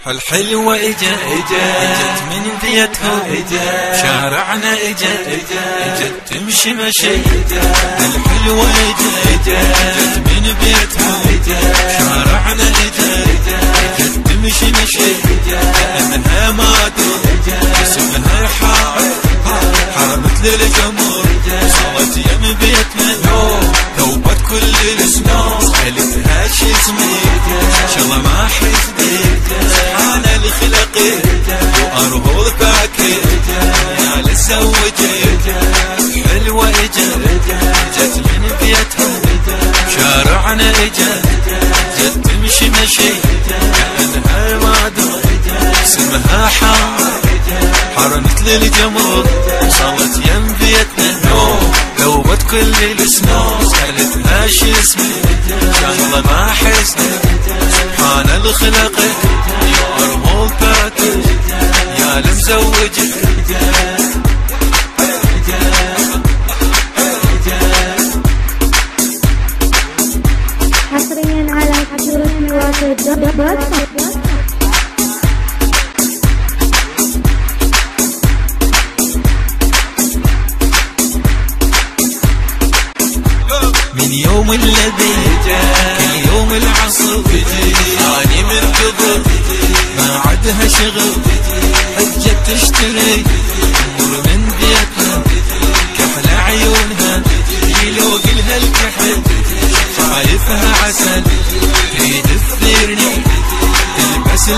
الحلوة اجت من بيتهم، شارعنا اجت تمشي مشي. الحلوة اجت من بيتهم، شارعنا اجت تمشي مشي. لأنها ما اسمها حارة مثل الجمر، صارت يم بيتنا ذوبت كل الاسماء. سألتها شو اسمي ان شاء الله ما حسبت، سبحان الخلق وارهو باكر يا لسوجت. حلوة اجت من بيتها، شارعنا اجت تمشي مشي. كأنها ما اسمها حارة مثل الجمر، صارت يم بيتنا ذوبت كل الاسماء. سألتها شو اسمي ان الله ما حسنت، سبحان الخلق يا ارمول باكر يا المزوجك. حصريا على حصريا مواقع من يوم الذي كل يوم العصر اني مركض ما عدها شغل. حجت تشتري امور من بيتنا، كحل عيونها يلوق لها الكحل. شايفها عسل تريد تثيرني، تلبس